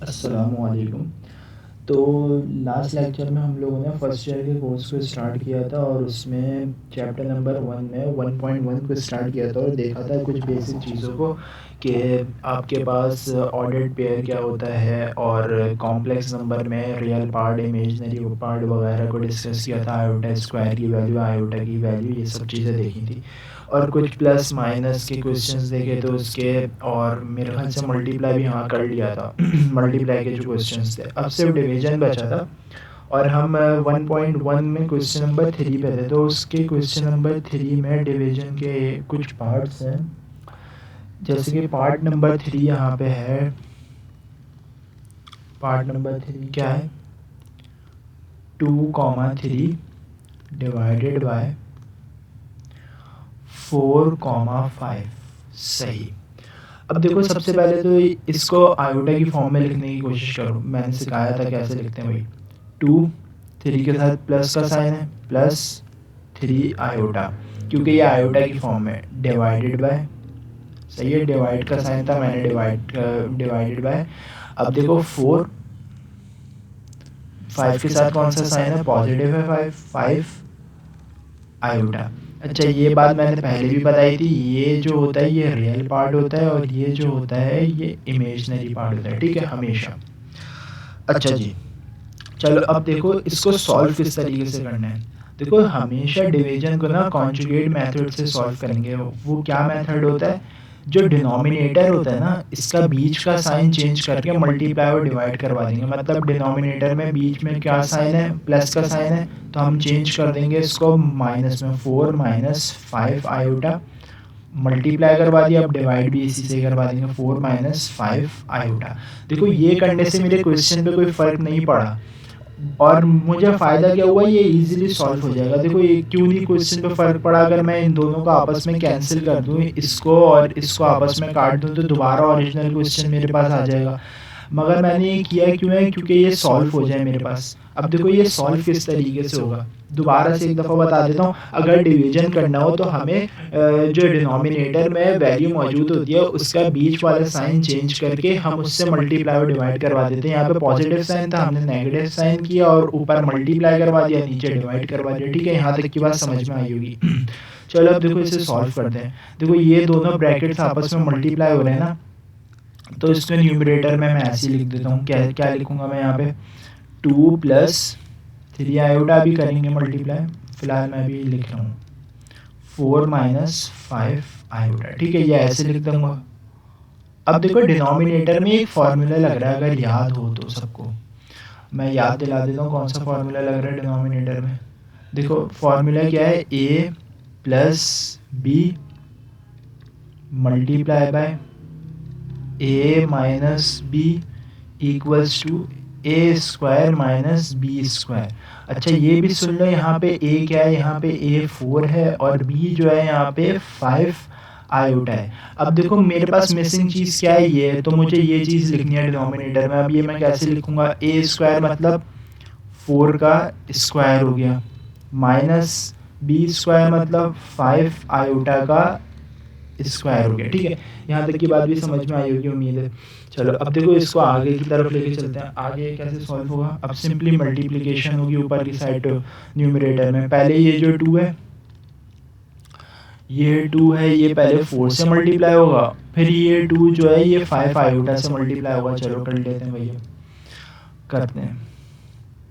अस्सलामुअलैकुम। तो last lecture में हम लोगों ने फर्स्ट ईयर के कोर्स को स्टार्ट किया था और उसमें चैप्टर नंबर 1 में 1.1 को स्टार्ट किया था और देखा था कुछ बेसिक चीज़ों को कि आपके पास ऑर्डर्ड पेयर क्या होता है और कॉम्प्लेक्स नंबर में रियल पार्ट, इमेजिनरी पार्ट वगैरह को डिस्कस किया था। आयोटा स्क्वायर की वैल्यू, आयोटा की वैल्यू, ये सब चीज़ें देखी थी और कुछ प्लस माइनस के क्वेश्चंस देखे तो उसके, और मेरे ख्याल से मल्टीप्लाई भी हाँ कर लिया था मल्टीप्लाई के जो क्वेश्चंस थे, अब सिर्फ डिवीजन बचा था। और हम 1.1 में क्वेश्चन नंबर 3 पे थे, तो उसके क्वेश्चन नंबर 3 में डिवीजन के कुछ पार्ट्स हैं। जैसे कि पार्ट नंबर 3 यहाँ पे है। पार्ट नंबर 3 क्या है? 2,3 डिवाइडेड बाय 4,5। सही। अब देखो, सबसे पहले तो इसको आयोटा की फॉर्म में लिखने की कोशिश करो। मैंने सिखाया था कैसे लिखते हैं भाई। 2, 3 के साथ प्लस का साइन है, प्लस 3 आयोटा, क्योंकि ये आयोटा की फॉर्म में डिवाइडेड बाय। सही है, डिवाइड का साइन था, मैंने डिवाइडेड बाय। अब देखो 4, 5 के साथ कौन सा साइन है? पॉजिटिव है 5, 5 आयोटा। अच्छा, ये बात मैंने पहले भी बताई थी, ये जो होता है ये रियल पार्ट होता है और ये जो होता है ये इमेजिनरी पार्ट होता है, ठीक है, हमेशा। अच्छा जी, चलो अब देखो इसको सॉल्व किस तरीके से करना है। देखो, हमेशा डिवीजन को ना कॉन्जुगेट मेथड से सॉल्व करेंगे। वो क्या मेथड होता है? जो डिनोमिनेटर होता है ना, इसका बीच का साइन चेंज करके मल्टीप्लाई और डिवाइड करवा देंगे। मतलब डिनोमिनेटर में बीच में क्या साइन है? प्लस का साइन है, तो हम चेंज कर देंगे इसको माइनस में। 4 माइनस 5 आयोटा, मल्टीप्लाई करवा दिया, अब डिवाइड भी इसी से करवा देंगे। 4 माइनस 5 आयोटा। देखो, ये करने से मेरे क्वेश्चन पे कोई फ़र्क नहीं पड़ा और मुझे फ़ायदा क्या हुआ, ये इजीली सॉल्व हो जाएगा। देखो, ये क्यों नहीं क्वेश्चन पे फ़र्क पड़ा? अगर मैं इन दोनों को आपस में कैंसिल कर दूँ, इसको और इसको आपस में काट दूँ, तो दोबारा ओरिजिनल क्वेश्चन मेरे पास आ जाएगा। मगर मैंने ये किया क्यों है? क्योंकि ये सॉल्व हो जाए मेरे पास। अब देखो, ये सॉल्व किस तरीके से होगा, दोबारा से एक दफ़ा बता देता हूँ। अगर डिवीजन करना हो तो हमें जो डिनोमिनेटर में वैल्यू मौजूद होती है उसका बीच वाला साइन चेंज करके हम उससे मल्टीप्लाई और डिवाइड करवा देते हैं। यहाँ पे पॉजिटिव साइन था, हमने नेगेटिव साइन किया और ऊपर मल्टीप्लाई करवा दिया, नीचे डिवाइड करवा दिया। ठीक है, यहाँ तक की बात समझ में आई होगी। चलो अब देखो इसे सॉल्व करते हैं। देखो, ये दोनों ब्रैकेट्स आपस में मल्टीप्लाई हो रहे हैं ना, तो इसको न्यूमरेटर में मैं ऐसे लिख देता हूँ। क्या क्या लिखूंगा मैं यहाँ पे? 2 प्लस 3 आयोटा भी करेंगे मल्टीप्लाई, फिलहाल मैं भी लिख रहा हूँ 4 माइनस 5 आयोटा। ठीक है, ये ऐसे लिख दूंगा। अब देखो, डिनोमिनेटर में एक फार्मूला लग रहा है, अगर याद हो तो सबको मैं याद दिला देता हूँ कौन सा फार्मूला लग रहा है डिनोमिनेटर में। देखो, फार्मूला क्या है? A plus B multiply by A minus B equals to A square minus B square. अच्छा, ये भी सुन लो, यहाँ पे ए क्या है? यहाँ पे ए 4 है और बी जो है यहाँ पे 5 आयोटा है। अब देखो, मेरे पास मिसिंग चीज़ क्या है? ये तो मुझे ये चीज़ लिखनी है डिनोमिनेटर में। अब ये मैं कैसे लिखूँगा? ए स्क्वायर मतलब 4 का स्क्वायर हो गया, माइनस बी स्क्वायर मतलब 5 आयोटा का स्क्वायर हो गया। ठीक है, यहाँ तक की बात भी समझ में आई होगी उम्मीद है। चलो अब देखो, इसको आगे की तरफ लेके चलते हैं। आगे कैसे सॉल्व होगा? अब सिंपली मल्टीप्लिकेशन होगी ऊपर की साइड न्यूमरेटर में। पहले ये जो 2 है, ये 2 है, ये पहले 4 से मल्टीप्लाई होगा, फिर ये 2 जो है ये 5 आयोटा से मल्टीप्लाई होगा। चलो कर लेते हैं भैया, करते हैं।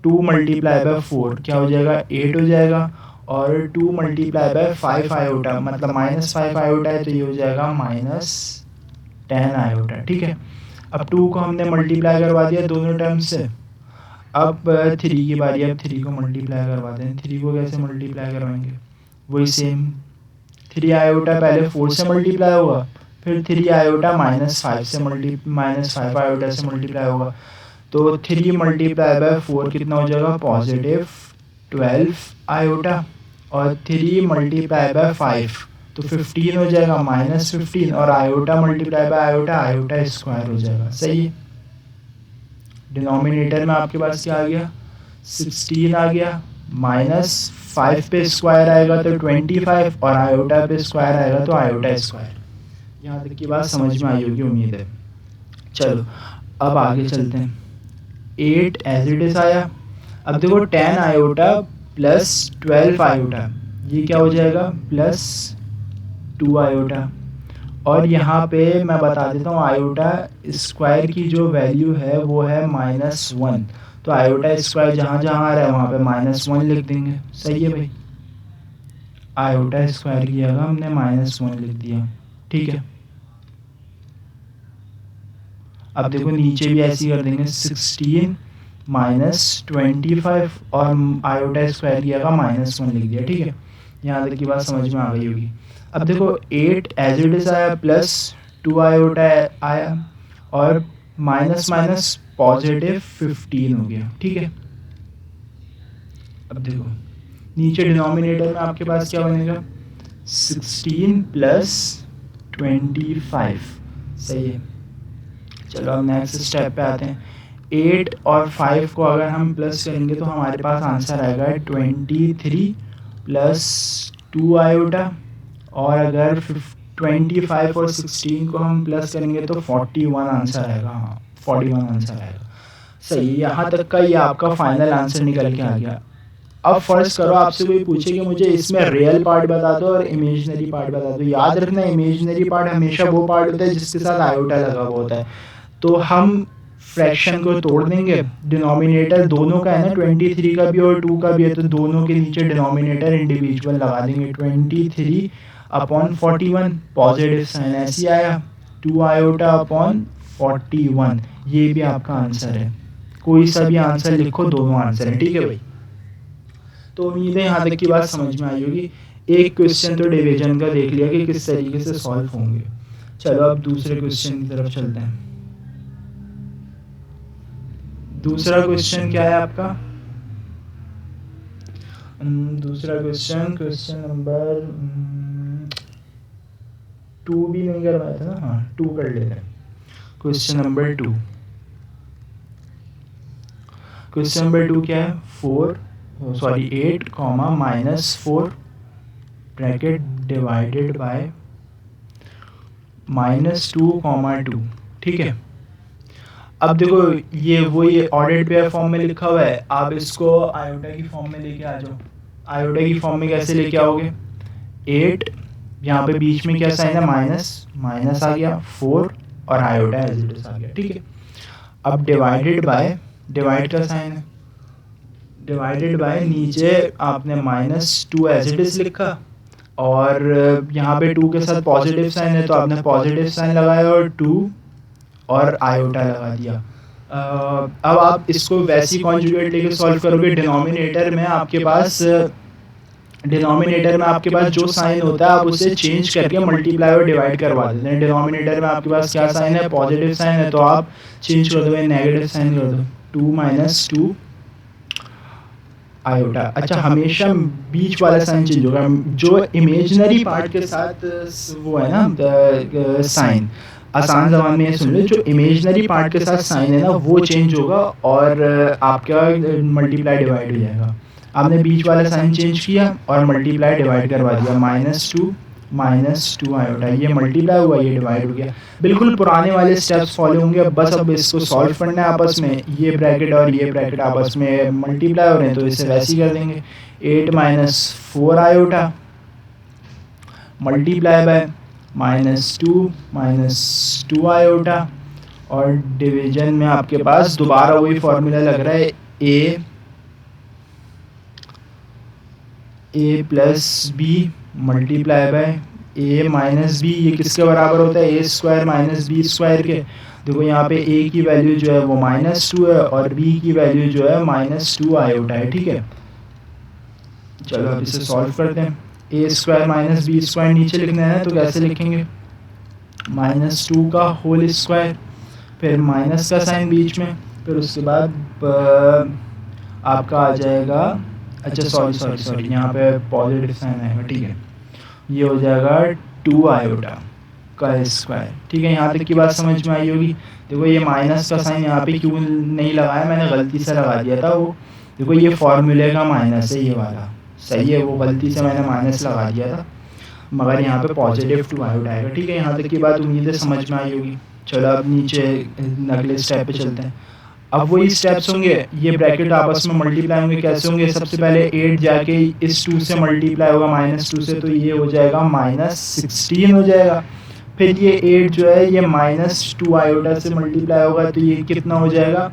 2 मल्टीप्लाई बाय 4 क्या हो जाएगा? 8 हो जाएगा। और 2 मल्टीप्लाई बाय 5 आयोटा मतलब माइनस 5 आयोटा है, तो ये हो जाएगा माइनस 10 आयोटा। ठीक है, अब 2 को हमने मल्टीप्लाई करवा दिया दोनों टर्म्स से। अब 3 की बारी, अब 3 को मल्टीप्लाई करवाते हैं। 3 को कैसे मल्टीप्लाई करवाएंगे? वही सेम, 3 आयोटा पहले 4 से मल्टीप्लाई होगा, फिर 3 आयोटा माइनस 5 आयोटा से मल्टीप्लाई होगा। तो 3 मल्टीप्लाई बाय 4 कितना हो जाएगा? Positive 12 iota. और 3 मल्टीप्लाई बाय 5 तो 15 हो जाएगा, माइनस 15। और iota multiply by iota, iota square हो जाएगा। सही है, डिनोमिनेटर में आपके पास क्या आ गया? 16 आ गया, माइनस 5 पे स्क्वायर आएगा तो 25 और आयोटा पे स्क्वायर आएगा तो आयोटा स्क्वायर। यहाँ तक की बात समझ में आई होगी उम्मीद है। चलो अब आगे चलते हैं, 8 एज इट इज आया। अब देखो 10 आयोटा प्लस 12 आयोटा, ये क्या हो जाएगा, प्लस 2 आयोटा। और यहाँ पे मैं बता देता हूँ आयोटा स्क्वायर की जो वैल्यू है वो है -1, तो आयोटा स्क्वायर जहाँ जहाँ आ रहा है वहाँ पे -1 लिख देंगे। सही है भाई, आयोटा स्क्वायर की जगह हमने -1 लिख दिया, ठीक है। अब देखो नीचे भी ऐसे ही कर देंगे, 16 -25 और आयोटा स्क्वायर की जगह -1 लिख दिया, ठीक है। यहाँ तक की बात समझ में आ गई होगी। अब देखो 8 एज इट इज आया प्लस 2 आयोटा आया और माइनस माइनस पॉजिटिव 15 हो गया, ठीक है। अब देखो नीचे डिनोमिनेटर में आपके पास क्या बनेगा, 16 प्लस 25, सही है। चलो अब नेक्स्ट स्टेप पे आते हैं, 8 और 5 को अगर हम प्लस करेंगे तो हमारे पास आंसर आएगा 23 प्लस 2 आयोटा, और अगर 25 और 16 को हम प्लस करेंगे तो 41 आंसर आएगा। हाँ 41 आंसर आएगा, सही। यहाँ तक का ये आपका फाइनल आंसर निकल के आ गया। अब फर्स्ट करो आपसे कोई पूछे कि मुझे इसमें रियल पार्ट बता दो और इमेजिनरी पार्ट बता दो, याद रखना इमेजिनरी पार्ट हमेशा वो पार्ट होता है जिसके साथ आयोटा लगा हुआ होता है। तो हम फ्रैक्शन को तोड़ देंगे, डिनोमिनेटर दोनों का है ना, 23 का भी और 2 का भी है, तो दोनों के नीचे डिनोमिनेटर इंडिविजुअल लगा देंगे। 23 अपॉन 41 पॉजिटिव साइन ऐसे आया, 2 आयोटा अपॉन 41, ये भी आपका आंसर है। कोई सा भी आंसर लिखो, दोनों आंसर है, ठीक है भाई। तो उम्मीद है यहाँ तक की बात समझ में आई होगी। एक क्वेश्चन तो डिवीजन का देख लिया कि किस तरीके से सॉल्व होंगे। चलो अब दूसरे क्वेश्चन की तरफ चलते हैं। दूसरा क्वेश्चन क्या है आपका, दूसरा क्वेश्चन नंबर 2 भी नहीं करवाया था ना, हाँ 2 कर लेते हैं। क्वेश्चन नंबर 2, क्वेश्चन नंबर 2 क्या है, 8 कॉमा -4 ब्रैकेट डिवाइडेड बाय -2, 2, ठीक है। अब देखो ये ऑर्डर्ड पेयर फॉर्म में लिखा हुआ है, आप इसको आयोटा की फॉर्म में लेके आ जाओ। आयोटा की फॉर्म में कैसे लेके आओगे, 8 यहाँ पे बीच में क्या साइन है, माइनस आ गया, 4 और आयोटा एज इट इज आ गया, ठीक है। अब डिवाइडेड बाय, डिवाइड का साइन है, डिवाइडेड बाय नीचे आपने -2 एज इट इज लिखा, और यहाँ पे 2 के साथ पॉजिटिव साइन है तो आपने पॉजिटिव साइन लगाया और 2 और आयोटा लगा दिया। अब आप इसको वैसी कॉन्जुगेट लेके सॉल्व करोगे, डिनोमिनेटर में आपके पास जो साइन होता है आप उसे चेंज करके मल्टीप्लाई और डिवाइड करवा देते हैं। डिनोमिनेटर में आपके पास क्या साइन है, पॉजिटिव साइन है, तो आप चेंज कर दो, नेगेटिव साइन कर दो, 2 - 2 आयोटा। अच्छा हमेशा बीच वाला साइन चेंज होगा, जो इमेजिनरी पार्ट के साथ वो है ना साइन, आसान ज़बान में सुन लो, जो इमेजिनरी पार्ट के साथ साइन है ना वो चेंज होगा और आपका मल्टीप्लाई डिवाइड हो जाएगा। आपने बीच वाला साइन चेंज किया और मल्टीप्लाई डिवाइड करवा दिया, -2 आयोटा, ये मल्टीप्लाई हुआ, ये डिवाइड हो गया। बिल्कुल पुराने वाले स्टेप्स फॉलो होंगे, बस अब इसको सॉल्व करना है आपस में। ये ब्रैकेट और ये ब्रैकेट आपस में मल्टीप्लाई हो रहे हैं तो इसे वैसे ही कर देंगे, 8 - 4 आयोटा मल्टीप्लाई बाय -2 आयोटा, और डिवीजन में आपके पास दोबारा वही फॉर्मूला लग रहा है, a plus B multiply by a minus b, ये किसके बराबर होता है, a square minus B square के। देखो यहाँ पे a की वैल्यू जो है वो -2 है और b की वैल्यू जो है -2 आयोटा है, ठीक है। चलो अब इसे सॉल्व करते हैं, a square minus B square नीचे लिखना है तो कैसे लिखेंगे, -2 का होल स्क्वायर, फिर माइनस का साइन बीच में, फिर उसके बाद आपका आ जाएगा, अच्छा सॉरी यहाँ पे पॉजिटिव साइन आएगा, ठीक है। ये हो जाएगा 2 आयोटा का स्क्वायर, ठीक है। यहाँ तक की बात समझ में आई होगी। देखो ये माइनस का साइन यहाँ पे क्यों नहीं लगाया, मैंने गलती से लगा दिया था वो, देखो ये फॉर्मूले का माइनस है, ये वाला सही है, वो गलती से मैंने माइनस लगा दिया था, मगर यहाँ पे पॉजिटिव 2 आयोटा आएगा, ठीक है। यहाँ तक की बात उम्मीद है समझ में आई होगी। चलो अब नीचे अगले स्टेप पे चलते हैं। अब वही स्टेप्स होंगे, ये ब्रैकेट आपस में मल्टीप्लाई होंगे। कैसे होंगे? सबसे पहले 8 जाके इस 2 से मल्टीप्लाई होगा -2 से, तो ये हो जाएगा -16 हो जाएगा। फिर ये 8 जो है ये -2 आयोटा से मल्टीप्लाई होगा, तो ये कितना हो जाएगा?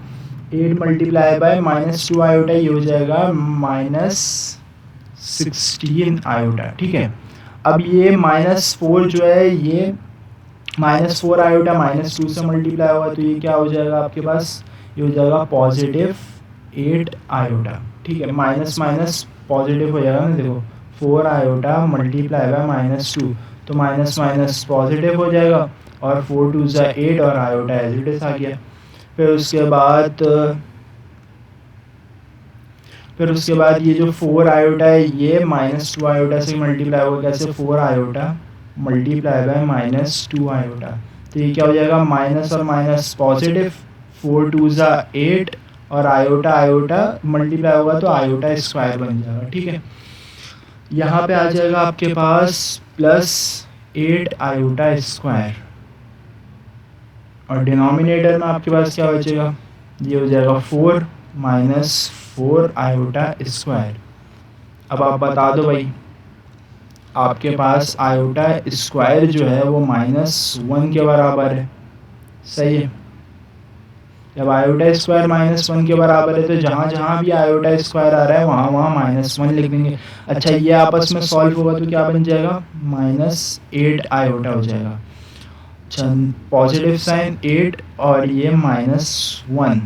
8 मल्टीप्लाई बाय -2 आयोटा, ये हो जाएगा -16 आयोटा। ठीक है, अब ये -4 जो है ये -4 आयोटा -2 से मल्टीप्लाई होगा, तो ये क्या हो जाएगा आपके पास? ये हो जाएगा +8 आयोटा। ठीक है, माइनस माइनस पॉजिटिव हो जाएगा ना, देखो 4 आयोटा मल्टीप्लाई बाय -2, तो माइनस माइनस पॉजिटिव हो जाएगा, और 4 2 ज़ा 8 और आयोटा एज इट इज आ गया। फिर उसके बाद ये जो 4 आयोटा है ये -2 आयोटा से मल्टीप्लाई होगा। कैसे? 4 आयोटा मल्टीप्लाई बाय -2 आयोटा, तो ये क्या हो जाएगा? माइनस और माइनस पॉजिटिव, 4 2 ज़ा 8 और आयोटा आयोटा मल्टीप्लाई होगा तो आयोटा स्क्वायर बन जाएगा। ठीक है, यहाँ पे आ जाएगा आपके पास +8 आयोटा स्क्वायर, और डिनोमिनेटर में आपके पास क्या बचेगा? ये हो जाएगा 4 -4 आयोटा स्क्वायर। अब आप बता दो भाई, आपके पास आयोटा स्क्वायर जो है वो -1 के बराबर है, सही है? जब आयोटा स्क्वायर -1 के बराबर है तो जहाँ जहाँ भी आयोटा स्क्वायर आ रहा है वहाँ वहाँ -1 लिख देंगे। अच्छा, ये आपस में सॉल्व होगा तो क्या बन जाएगा? -8 आयोटा हो जाएगा। पॉजिटिव साइन 8 और ये -1,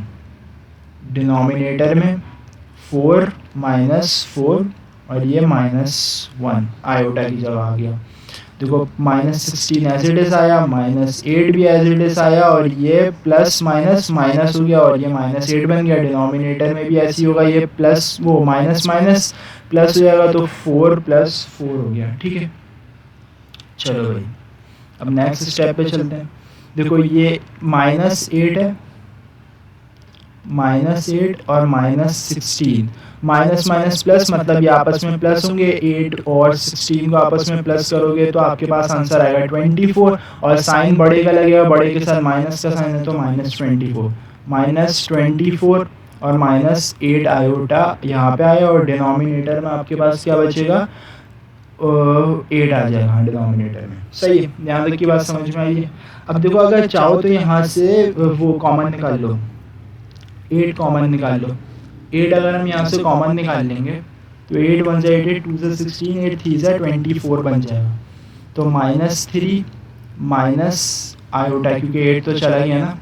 डिनोमिनेटर में 4 -4 और ये -1 आयोटा की जगह आ गया। देखो -16 एज इट इज आया, -8 भी एज इट इज आया, और ये प्लस माइनस माइनस हो गया और ये -8 बन गया। डिनोमिनेटर में भी ऐसी होगा, ये प्लस वो माइनस माइनस प्लस हो जाएगा, तो 4 + 4 हो गया। ठीक है, चलो भाई अब नेक्स्ट स्टेप पे चलते हैं। देखो ये -8 है, -8 और -16, माइनस माइनस प्लस, मतलब ये आपस में प्लस होंगे। 8 और 16 को आपस में प्लस करोगे तो आपके पास आंसर आएगा 24, और साइन बड़े का लगेगा, बड़े के साथ माइनस का साइन है तो -24, -24 और -8 आयोटा यहाँ पे आया, और डिनोमिनेटर में आपके पास क्या बचेगा? 8 आ जाएगा डिनोमिनेटर में। सही है, यहाँ तक की बात समझ में आई है। अब देखो अगर चाहो तो यहाँ से वो कॉमन निकाल लो, 8 कॉमन निकाल लो। 8 अगर हम यहाँ से कॉमन निकाल लेंगे तो 8 1 ज़ा 8, 2 ज़ा 16, 8 3 ज़ा 24 बन जाएगा। तो -3 माइनस आयोटा, क्योंकि 8 तो चला गया ना,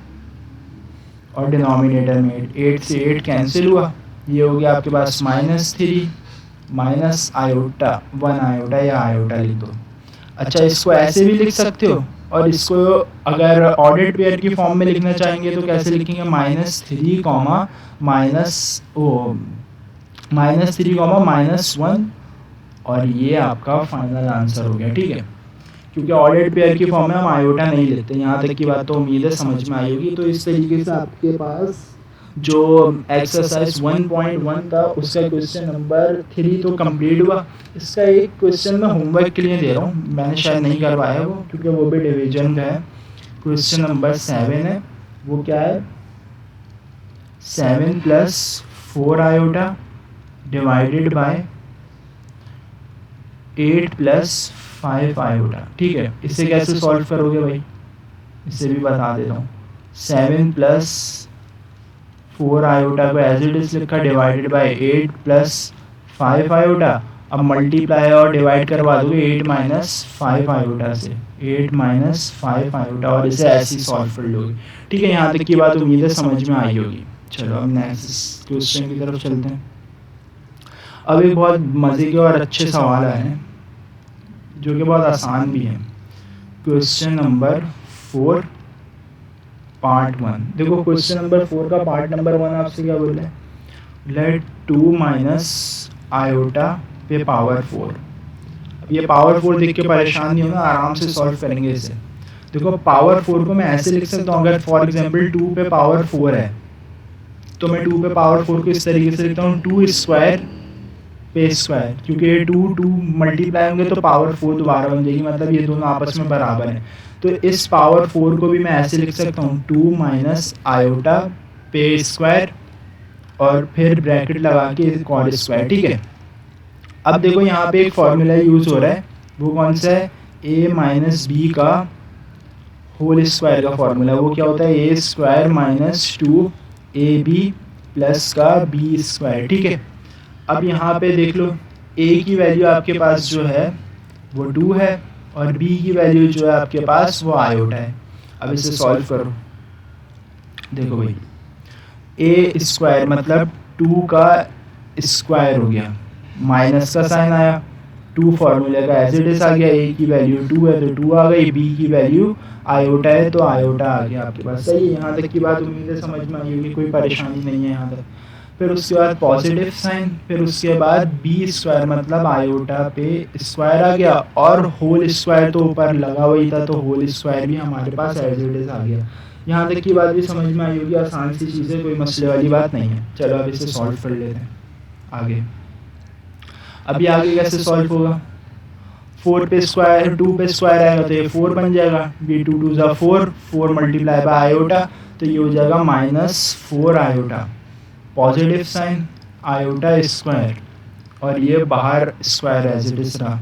और डिनोमिनेटर में 8 से 8 कैंसिल हुआ, ये हो गया आपके पास -3 माइनस आयोटा 1 आयोटा, या आयोटा लिख दो। अच्छा, इसको ऐसे भी लिख सकते हो, और इसको अगर ऑर्डर्ड पेयर की फॉर्म में लिखना चाहेंगे तो कैसे लिखेंगे? -3 -1, और ये आपका फाइनल आंसर हो गया। ठीक है, क्योंकि ऑर्डर्ड पेयर की फॉर्म में हम आयोटा नहीं लेते। यहाँ तक की बात तो उम्मीद है समझ में आई होगी। तो इस तरीके से आपके पास जो एक्सरसाइज 1.1 था उसका क्वेश्चन नंबर 3 तो कंप्लीट हुआ। इसका एक क्वेश्चन मैं होमवर्क के लिए दे रहा हूँ, मैंने शायद नहीं करवाया वो, क्योंकि वो भी डिवीजन का है। क्वेश्चन नंबर 7 है, वो क्या है? 7 + 4 आयोटा डिवाइडेड बाय 8 + 5 आयोटा। ठीक है, इसे कैसे सॉल्व करोगे भाई? इसे भी बता देता हूँ। 7 + 4 आयोटा को एज इट इज लिखा, डिवाइडेड बाय 8 + 5 आयोटा। अब मल्टीप्लाई और डिवाइड करवा दोगे 8 - 5 आयोटा से, 8 - 5 आयोटा, और इसे ऐसे ही सॉल्व कर लोगे। ठीक है, यहाँ तक की बात उम्मीद है समझ में आई होगी। चलो अब नेक्स्ट क्वेश्चन की तरफ चलते हैं। अब एक बहुत मज़े के और अच्छे सवाल आए हैं जो कि बहुत आसान भी हैं। Question number 4 part 1। देखो क्वेश्चन नंबर 4 का पार्ट नंबर 1 आपसे क्या बोल रहा है? लेट 2 - आयोटा पे पावर 4। अब ये पावर 4 देख के परेशान नहीं होना, आराम से सॉल्व करेंगे इसे। देखो पावर 4 को मैं ऐसे लिख सकता हूँ, अगर फॉर एग्जांपल 2 पे पावर 4 है तो मैं 2 पे पावर 4 को इस तरीके से लिखता हूँ, 2 स्क्वायर पे स्क्वायर, क्योंकि ये टू मल्टीप्लाई होंगे तो पावर 4 दोबारा बन जाएगी, मतलब ये दोनों आपस में बराबर हैं। तो इस पावर 4 को भी मैं ऐसे लिख सकता हूँ 2 माइनस आयोटा पे स्क्वायर और फिर ब्रैकेट लगा के कॉड स्क्वायर। ठीक है, अब देखो यहाँ पे एक फॉर्मूला यूज हो रहा है, वो कौन सा है, ए माइनस बी का होल स्क्वायर का फॉर्मूला। वो क्या होता है, ए स्क्वायर माइनस 2ab प्लस का बी स्क्वायर। ठीक है, अब यहाँ पे देख लो a की वैल्यू आपके पास जो है वो 2 है और b की वैल्यू जो है आपके पास वो आयोटा है। अब इसे सॉल्व करो, देखो भाई a स्क्वायर मतलब 2 का स्क्वायर हो गया, माइनस का साइन आया, 2 फार्मूले का एज इट इज आ गया, a की वैल्यू 2 है तो 2 आ गई, b की वैल्यू आयोटा है तो आयोटा आ गया आपके पास। सही है, यहाँ तक की बात उम्मीद है समझ में आई होगी, कोई परेशानी नहीं है यहाँ तक। फिर उसके बाद पॉजिटिव साइन, फिर उसके बाद बी स्क्वायर मतलब आयोटा पे स्क्वायर आ गया और होल स्क्वायर तो ऊपर लगा हुआ ही था तो होल स्क्वायर भी हमारे पास एज इट इज आ गया। यहाँ तक की बात भी समझ में आई होगी, आसान सी चीज़ है, कोई मसले वाली बात नहीं है। चलो अब इसे सॉल्व कर लेते हैं आगे। अभी आगे कैसे सॉल्व होगा, 4 पे स्क्वायर 2 पे स्क्वायर आएगा तो ये 4 बन जाएगा, बी 2 2 ज़ा 4 मल्टीप्लाई बाय आयोटा तो ये हो जाएगा -4 iota, positive sign iota square और ये बाहर स्क्वायर एज इट इज रहा,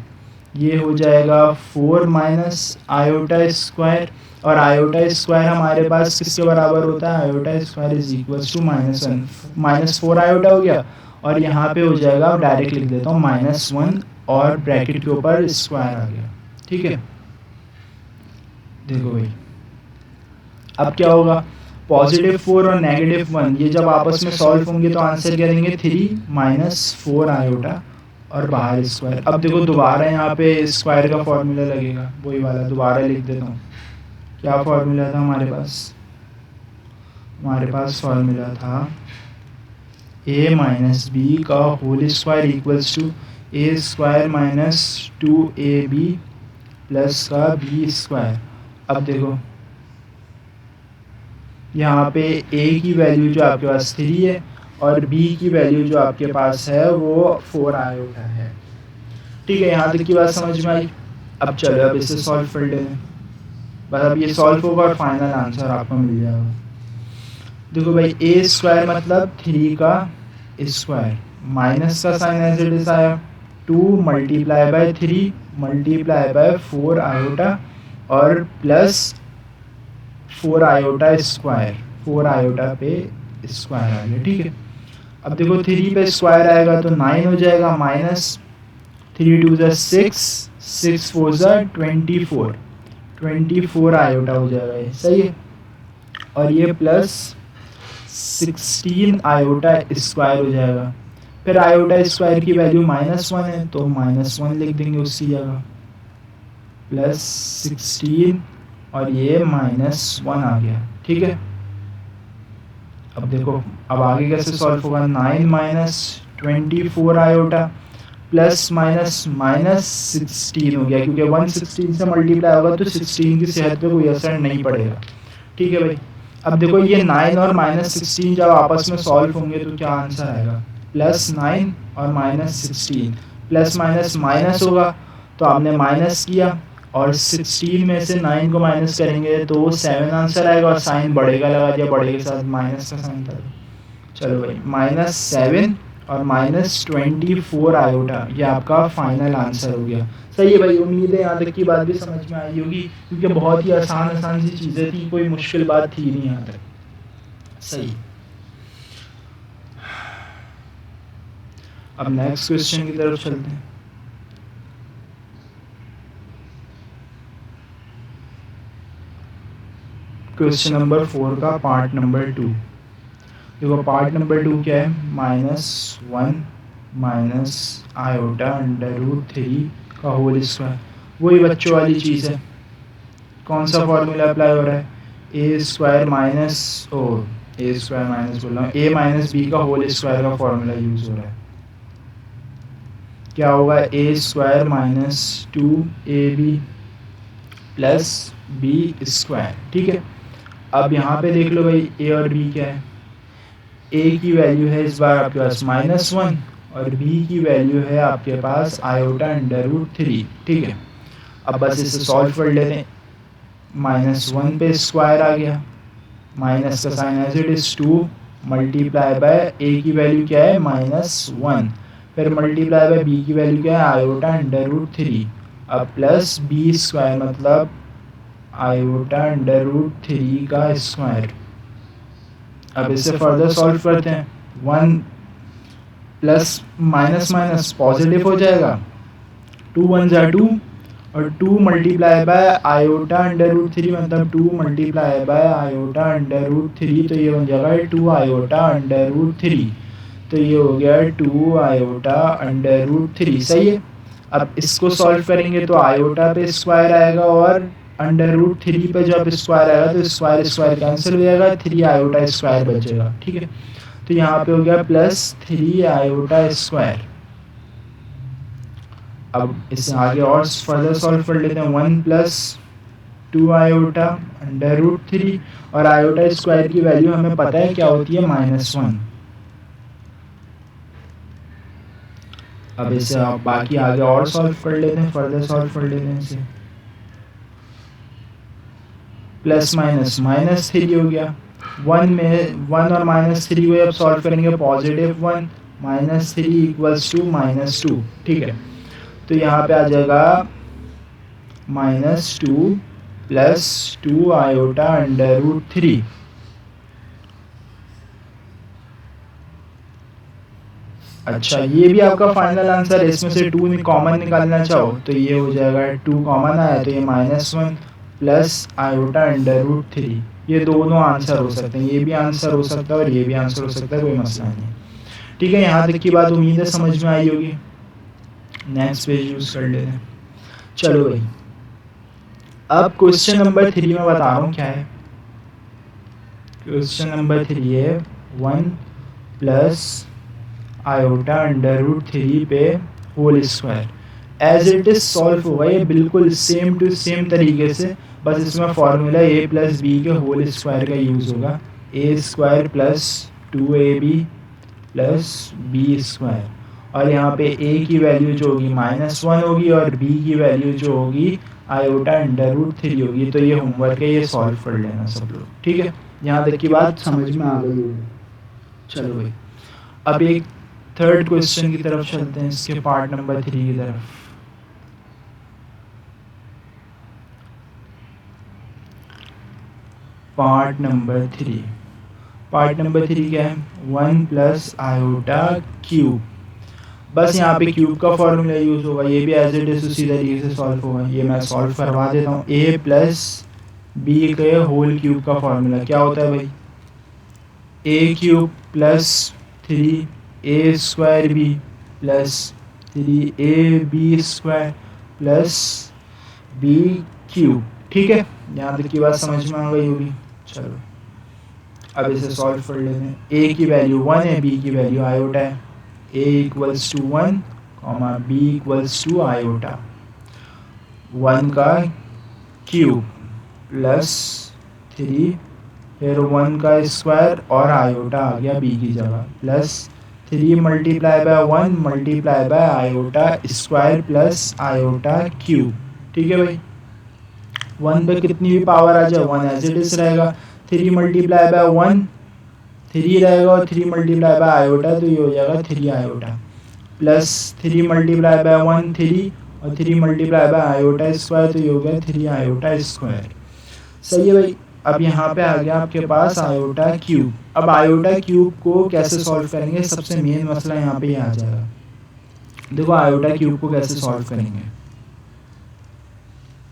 ये हो जाएगा 4 माइनस आयोटा स्क्वायर और आयोटा स्क्वायर हमारे पास किसके बराबर होता है, iota square is equals to -1 -4 iota हो गया और यहाँ पे हो जाएगा, डायरेक्ट लिख देता हूँ -1 और ब्रैकेट के ऊपर स्क्वायर आ गया। ठीक है, देखो भाई अब क्या होगा, +4 और -1 ये जब आपस में सॉल्व होंगे तो आंसर क्या देंगे 3 - 4 आयोटा और बाहर स्क्वायर। अब देखो दोबारा यहाँ पे स्क्वायर का फॉर्मूला लगेगा, वही वाला दोबारा लिख देता हूँ। क्या फॉर्मूला था हमारे पास फॉर्मूला था a माइनस बी का whole square equals to a square minus 2ab plus का b स्क्वायर। अब देखो यहाँ पे a की वैल्यू जो आपके पास 3 है और b की वैल्यू जो आपके पास है वो 4 आयोटा है। ठीक है, यहाँ तक की बात समझ में आई। अब चलो अब इसे सॉल्व कर लेते हैं, बस अब ये सॉल्व होगा और फाइनल आंसर आपको मिल जाएगा। देखो भाई a स्क्वायर मतलब 3 का स्क्वायर, माइनस का साइन एज इट इज आया, 2 multiply bye 3 multiply by 4 iota और प्लस 4 आयोटा स्क्वायर, 4 आयोटा पे स्क्वायर आ गया। ठीक है, अब देखो 3 पे स्क्वायर आएगा तो 9 हो जाएगा, माइनस 3 2 ज़ा 6 6 4 ज़ा 24 आयोटा हो जाएगा ये। सही है, और ये प्लस 16 आयोटा स्क्वायर हो जाएगा। फिर आयोटा स्क्वायर की वैल्यू -1 है तो -1 लिख देंगे उसकी जगह, प्लस 16 और ये -1 आ गया। ठीक है, अब देखो अब आगे कैसे सॉल्व होगा, 9 - 24 आयोटा प्लस -16 हो गया, क्योंकि 116 से मल्टीप्लाई होगा तो 16 की सेहत पे कोई असर नहीं पड़ेगा। ठीक है भाई, अब देखो ये 9 और -16 जब आपस में सॉल्व होंगे तो क्या आंसर आएगा, +9 और -16, प्लस माइनस माइनस होगा तो आपने माइनस किया और 16 में से 9 को माइनस करेंगे तो 7 आंसर आएगा और साइन बढ़ेगा लगा दिया, बढ़े के साथ माइनस का साइन था। चलो भाई -7 और -24 आयोटा ये आपका फाइनल आंसर हो गया। सही है भाई, उम्मीद है यहाँ तक की बात भी समझ में आई होगी, क्योंकि बहुत ही आसान सी चीज़ें थी, कोई मुश्किल बात थी नहीं यहाँ तक। सही, अब नेक्स्ट क्वेश्चन की तरफ चलते हैं। क्वेश्चन नंबर 4 का पार्ट नंबर 2। देखो पार्ट नंबर 2 क्या है, -1 माइनस आयोटा √3 का होल स्क्वायर। वही बच्चों वाली चीज़ है, कौन सा फॉर्मूला अप्लाई हो रहा है, ए स्क्वायर माइनस बोल रहा हूँ, a माइनस बी का होल स्क्वायर का फॉर्मूला यूज हो रहा है। क्या होगा, a square minus 2ab plus b square. ठीक है, अब यहाँ पे देख लो भाई a और b क्या है, a की वैल्यू है इस बार आपके पास -1 और b की वैल्यू है आपके पास आयोटा अंडर रूट 3। ठीक है, अब बस इसे सॉल्व कर लेते हैं। -1 पे स्क्वायर आ गया, माइनस का sign as it is 2 multiply by a की वैल्यू क्या है -1, फिर मल्टीप्लाई बाय b की वैल्यू क्या है आयोटा अंडर रूट 3, अब प्लस b स्क्वायर मतलब आयोटा अंडर रूट 3 का स्क्वायर। अब इसे फर्दर सॉल्व करते हैं। 1 प्लस माइनस माइनस पॉजिटिव हो जाएगा, 2 1 जा 2 और 2 multiply by iota under root 3 मतलब 2 multiply by iota under root 3, तो ये बन जाएगा 2 आयोटा अंडर रूट 3, तो ये हो गया 2 आयोटा अंडर रूट 3। सही है, अब इसको सॉल्व करेंगे तो आयोटा पे स्क्वायर आएगा और अंडर रूट 3 पे जब स्क्वायर आएगा तो स्क्वायर स्क्वायर कैंसिल हो जाएगा, 3 आयोटा स्क्वायर बचेगा। ठीक है, तो यहाँ पे हो गया प्लस 3 आयोटा स्क्वायर। अब इसे आगे और फर्दर सॉल्व कर लेते हैं। 1 प्लस 2 आयोटा अंडर रूट 3 और आयोटा स्क्वायर की वैल्यू हमें पता है क्या होती है -1। अब इसे आप बाकी आगे और सॉल्व कर लेते हैं, फर्दर सॉल्व कर लेते हैं इसे। प्लस माइनस -3 हो गया, 1 में 1 और -3 को अब सॉल्व करेंगे +1 -3 इक्वल्स टू -2। ठीक है, तो यहाँ पे आ जाएगा -2 प्लस 2 आयोटा अंडर रूट 3। अच्छा, ये भी आपका फाइनल आंसर है। इसमें से 2 कॉमन निकालना चाहो तो ये हो जाएगा 2 कॉमन आया तो ये -1 प्लस आयोटा अंडर रूट 3। ये दोनों आंसर हो सकते हैं, ये भी आंसर हो सकता है और ये भी आंसर हो सकता है, कोई मसला नहीं। ठीक है, यहाँ तक की बात उम्मीद है समझ में आई होगी। नेक्स्ट पेज यूज कर लेते हैं। चलो भाई, अब क्वेश्चन नंबर 3 में बता रहा हूँ क्या है। क्वेश्चन नंबर 3 है 1 प्लस आयोटा अंडर रूट 3 पे whole square as it is solve होगा। ये बिल्कुल सेम टू सेम तरीके से, बस इसमें फॉर्मूला a प्लस बी के होल स्क्वायर का यूज़ होगा। a square plus 2ab plus b square, और यहाँ पे a की वैल्यू जो होगी -1 होगी और b की वैल्यू जो होगी आयोटा अंडर रूट 3 होगी। तो ये होमवर्क है, ये सॉल्व कर लेना सब लोग। ठीक है, यहाँ तक की बात समझ में आ गई होगी। चलो भाई, अब एक थर्ड क्वेश्चन की तरफ चलते हैं, इसके पार्ट नंबर 3 की तरफ। पार्ट नंबर 3, पार्ट नंबर 3 क्या है 1 प्लस आयोटा क्यूब। बस यहाँ पे क्यूब का फॉर्मूला यूज होगा, ये भी एज इट इज उसी तरीके से सॉल्व होगा। ये मैं सॉल्व करवा देता हूँ। a प्लस बी के होल क्यूब का फॉर्मूला क्या होता है भाई, a cube plus 3a square b plus 3ab square plus b cube. ठीक है, यहाँ तक की बात समझ में आ गई होगी। चलो अब इसे सॉल्व कर लेते हैं। a की वैल्यू 1 है, b की वैल्यू आयोटा है। a equals to 1 comma b equals to iota. 1 का क्यूब प्लस 3 फिर 1 का स्क्वायर और आयोटा आ गया b की जगह, plus 3 multiply by 1 multiply by iota square plus iota cube. ठीक है भाई, 1 पे कितनी भी पावर आ जाए 1 एज इट इज रहेगा। 3 मल्टीप्लाई बाय 1 3 रहेगा और 3 मल्टीप्लाई बाय आयोटा तो ये हो जाएगा 3 आयोटा, प्लस 3 मल्टीप्लाई बाय 1 3 और 3 मल्टीप्लाई बाय आयोटा स्क्वायर तो ये हो गया 3 आयोटा स्क्वायर। सही है भाई, अब यहाँ पे आ गया आपके पास आयोटा क्यूब। अब आयोटा क्यूब को कैसे सॉल्व करेंगे, सबसे मेन मसला यहाँ पे आ जाएगा। देखो आयोटा क्यूब को कैसे सॉल्व करेंगे,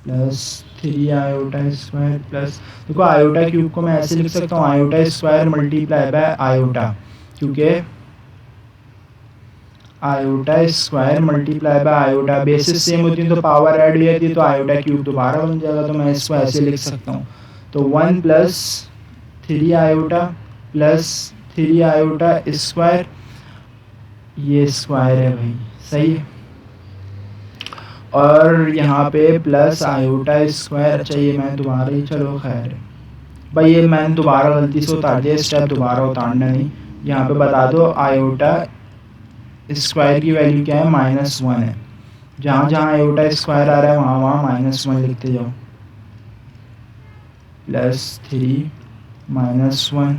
प्लस 3 आयोटा स्क्वायर प्लस, देखो आयोटा क्यूब को मैं ऐसे लिख सकता हूँ iota square multiply by iota, क्योंकि iota square multiply by iota basis same होती है तो पावर ऐड हो जाती है, तो आयोटा क्यूब दोबारा बन जाएगा। तो मैं इसको ऐसे लिख सकता हूँ, तो 1 plus 3 iota plus 3 iota square, ये स्क्वायर है भाई। सही है, और यहाँ पे प्लस आयोटा स्क्वायर। अच्छा ये मैं दोबारा ही, चलो खैर भाई ये मैंने दोबारा गलती से उतार दिया, स्टेप दोबारा उतारना नहीं। यहाँ पे बता दो आयोटा स्क्वायर की वैल्यू क्या है, -1 है। जहाँ जहाँ आयोटा स्क्वायर आ रहा है वहाँ वहाँ -1 लिखते जाओ। +3 -1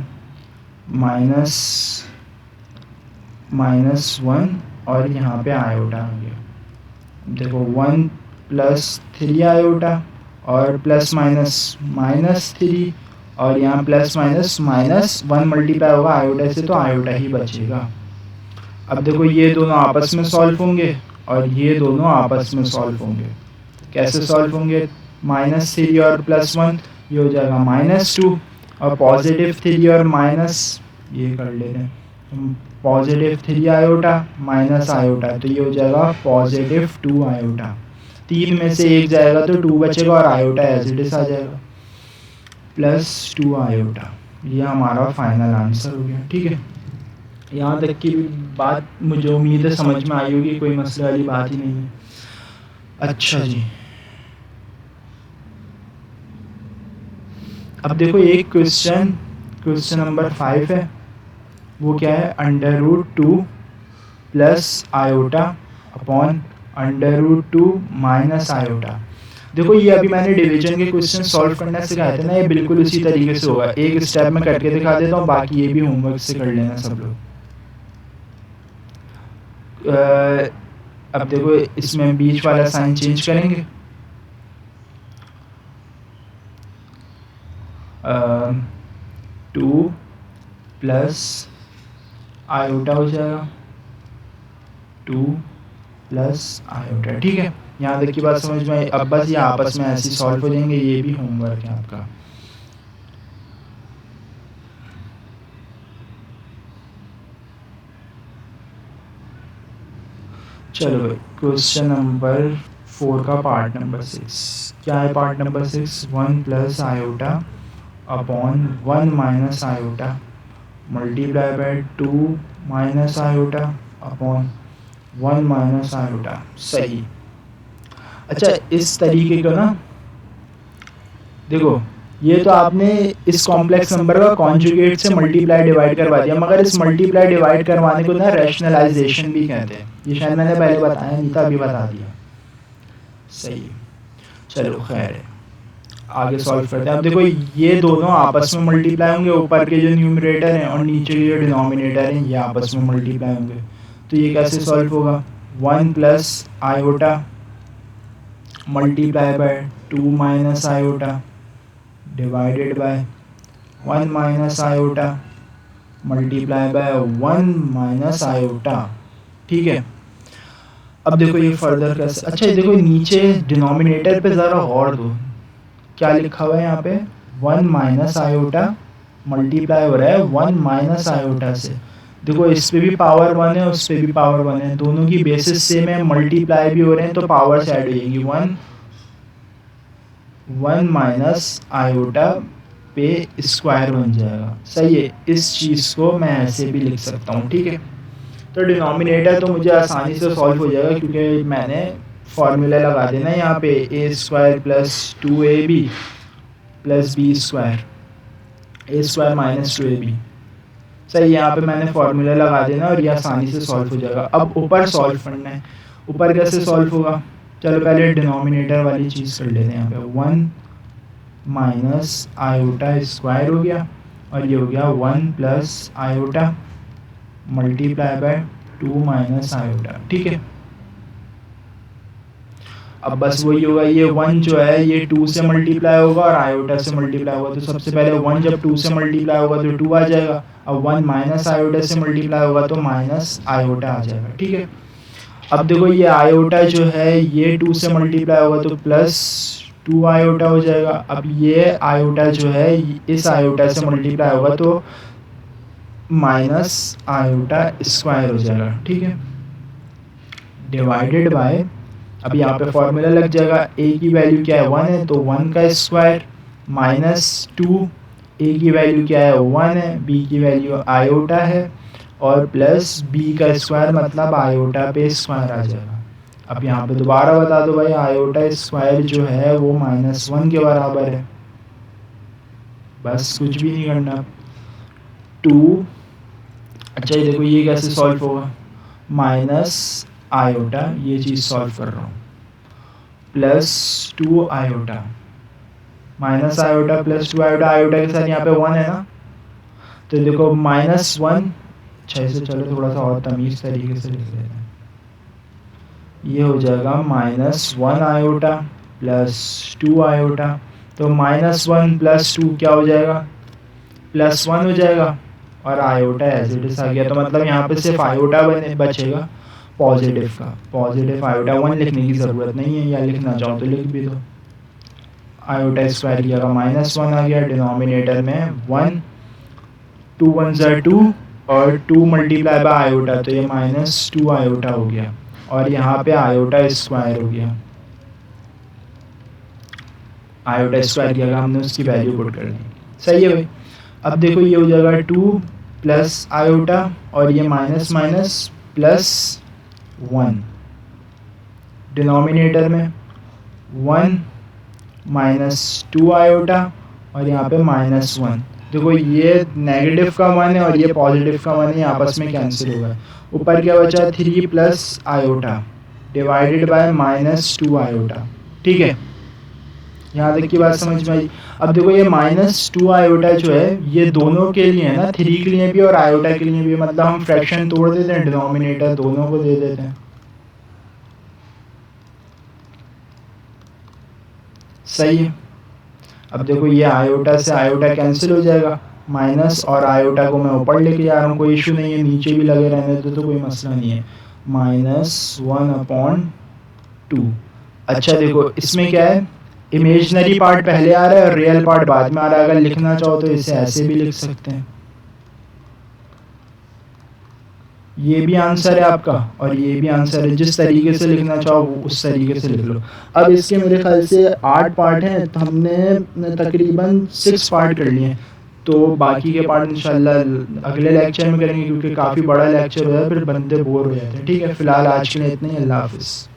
-1 और यहाँ पे आयोटा आ गया। देखो 1 + 3 आयोटा और प्लस माइनस -3 और यहाँ प्लस माइनस -1 मल्टीप्लाई होगा आयोटा से तो आयोटा ही बचेगा। अब देखो ये दोनों आपस में सॉल्व होंगे और ये दोनों आपस में सॉल्व होंगे। कैसे सॉल्व होंगे, -3 और +1 ये हो जाएगा -2 और +3 और माइनस ये कर ले रहे हैं +3 आयोटा माइनस आयोटा तो ये हो जाएगा +2 आयोटा। 3 में से 1 जाएगा तो 2 बचेगा और आयोटा एज इट इज आ जाएगा +2 आयोटा। ये हमारा फाइनल आंसर हो गया। ठीक है, यहाँ तक की बात मुझे उम्मीद है समझ में आई होगी, कोई मसले वाली बात ही नहीं है। अच्छा जी, अब देखो एक क्वेश्चन नंबर 5 है, वो क्या है, √2 + आयोटा अपॉन √2 - आयोटा। देखो ये अभी मैंने डिवीजन के क्वेश्चन सॉल्व करना सिखाए थे ना, ये बिल्कुल उसी तरीके से होगा। एक स्टेप में करके दिखा देता हूँ, बाकी ये भी होमवर्क से कर लेना सब लोग। अब देखो इसमें बीच वाला साइन चेंज करेंगे, 2 + आयोटा हो जाएगा, 2 + आयोटा। ठीक है, यहाँ तक की बात समझ में आई। अब बस ये आपस में ऐसे सॉल्व हो जाएंगे, ये भी होमवर्क है आपका। चलो भाई, क्वेश्चन नंबर 4 का पार्ट नंबर 6 क्या है, part number 6 1 + iota upon 1 - iota multiply by 2 - iota upon 1 - iota. सही। अच्छा, इस तरीके को ना देखो, ये तो आपने इस कॉम्प्लेक्स नंबर का कॉन्जुगेट से मल्टीप्लाई डिवाइड करवा दिया, मगर इस मल्टीप्लाई डिवाइड करवाने को ना रैशनलाइजेशन भी कहते हैं। ये शायद मैंने पहले बताया नहीं था, अभी बता दिया। सही, चलो खैर है, आगे सॉल्व करते हैं। अब देखो ये दोनों आपस में मल्टीप्लाई होंगे, ऊपर के जो न्यूमरेटर हैं और नीचे के जो डिनोमिनेटर हैं ये आपस में मल्टीप्लाई होंगे। तो ये कैसे सॉल्व होगा, 1 + iota multiply by 2 - iota divided by 1 - iota multiply by 1 - iota. ठीक है, अब देखो ये फर्दर कैसे, अच्छा ये देखो नीचे डिनोमिनेटर पे ज़रा गौर दो, क्या लिखा हुआ है यहाँ पे, 1 - आयोटा मल्टीप्लाई हो रहा है 1 - आयोटा से। देखो इस पे भी पावर 1 है, उस पे भी पावर 1 है, दोनों की बेसिस सेम है, मल्टीप्लाई भी हो रहे हैं तो पावर से ऐड हो जाएंगी। 1 - आयोटा पे स्क्वायर बन जाएगा। सही है, इस चीज़ को मैं ऐसे भी लिख सकता हूँ। ठीक है, तो डिनोमिनेटर तो मुझे आसानी से सॉल्व हो जाएगा क्योंकि मैंने फॉर्मूला लगा देना यहाँ पे a² + 2ab + b², a² - 2ab। सही, यहाँ पे मैंने फॉर्मूला लगा देना और ये आसानी से सॉल्व हो जाएगा। अब ऊपर सॉल्व करना है, ऊपर कैसे सॉल्व होगा, चलो पहले डिनोमिनेटर वाली चीज़ कर लेते हैं। यहाँ पे 1 - आयोटा स्क्वायर हो गया और ये हो गया 1 + आयोटा मल्टीप्लाई बाय 2 - आयोटा। ठीक है, अब बस वही होगा, ये 1 जो है ये 2 से मल्टीप्लाई होगा और आयोटा से मल्टीप्लाई होगा, तो सबसे पहले 1 जब 2 से मल्टीप्लाई होगा तो 2 आ जाएगा। अब 1 - आयोटा से मल्टीप्लाई होगा तो माइनस आयोटा आ जाएगा। ठीक है, अब देखो ये आयोटा जो है ये 2 से मल्टीप्लाई होगा तो +2 आयोटा हो जाएगा। अब ये आयोटा जो है इस आयोटा से मल्टीप्लाई होगा तो माइनस आयोटा स्क्वायर हो जाएगा। ठीक है, डिवाइडेड बाय, अब यहाँ पे फॉर्मूला लग जाएगा, a की वैल्यू क्या है 1 है तो 1 का स्क्वायर -2, a की वैल्यू क्या है 1 है, b की वैल्यू आयोटा है और प्लस b का स्क्वायर मतलब आयोटा पे स्क्वायर आ जाएगा। अब यहाँ पे दोबारा बता दो भाई, आयोटा स्क्वायर जो है वो -1 के बराबर है, बस कुछ भी नहीं करना। 2, अच्छा ये देखो ये कैसे सॉल्व होगा, माइनस आयोटा, ये चीज़ सॉल्व कर रहा हूँ, plus 2 iota, minus iota plus 2 iota, iota के साथ यहाँ पे 1 है ना, तो देखो -1, 6 से चलो थोड़ा सा और तमीज़ तरीके से लिख लेते हैं, ये हो जाएगा -1 आयोटा प्लस 2 आयोटा, तो -1 प्लस 2 क्या हो जाएगा, +1 हो जाएगा, और आयोटा एज इट इज आ गया। तो मतलब यहाँ पे सिर्फ आयोटा बचेगा पॉजिटिव का, पॉजिटिव आयोटा 1 लिखने की ज़रूरत नहीं है, या लिखना चाहो तो लिख भी दो। आयोटा स्क्वायर की जगह -1 आ गया, डिनोमिनेटर में 1, 2 1 2 और 2 मल्टीप्लाई बाय आयोटा, तो ये -2 आयोटा हो गया, और यहाँ पे आयोटा स्क्वायर हो गया, आयोटा स्क्वायर की जगह हमने उसकी वैल्यू पुट कर दी। सही है भाई। अब देखो ये हो जाएगा 2 प्लस आयोटा, और ये माइनस माइनस प्लस 1, डिनोमिनेटर में 1 -2 आयोटा, और यहाँ पे -1। देखो ये नेगेटिव का 1 है और ये पॉजिटिव का 1 है, आपस में कैंसिल होगा। ऊपर क्या बचा, 3 plus iota divided by -2 iota. ठीक है, यहाँ तक की बात समझ में आई। अब देखो ये -2 आयोटा जो है ये दोनों के लिए है ना, 3 के लिए भी और आयोटा के लिए भी, मतलब हम फ्रैक्शन तोड़ देते हैं, डिनोमिनेटर दोनों को दे देते हैं। सही है। अब देखो ये आयोटा से आयोटा कैंसिल हो जाएगा, माइनस और आयोटा को मैं ऊपर लेके जा रहा हूँ, कोई इशू नहीं है, नीचे भी लगे रहने तो कोई मसला नहीं है। -1/2। अच्छा देखो इसमें क्या है, इमेजनरी पार्ट पहले आ रहा है और रियल पार्ट बाद में आ रहा है। अगर लिखना चाहो तो इसे ऐसे भी लिख सकते हैं, ये भी आंसर है आपका और ये भी आंसर है, जिस तरीके से लिखना चाहो उस तरीके से लिख लो। अब इसके मेरे ख्याल से 8 पार्ट हैं, तो हमने तकरीबन 6 पार्ट कर लिए हैं, तो बाकी के पार्ट इंशाल्लाह अगले लेक्चर में करेंगे, क्योंकि काफ़ी बड़ा लेक्चर हो जाए फिर बंदे बोर हो जाते हैं। ठीक है, फिलहाल आज के लिए इतना ही, अल्लाह हाफिज़।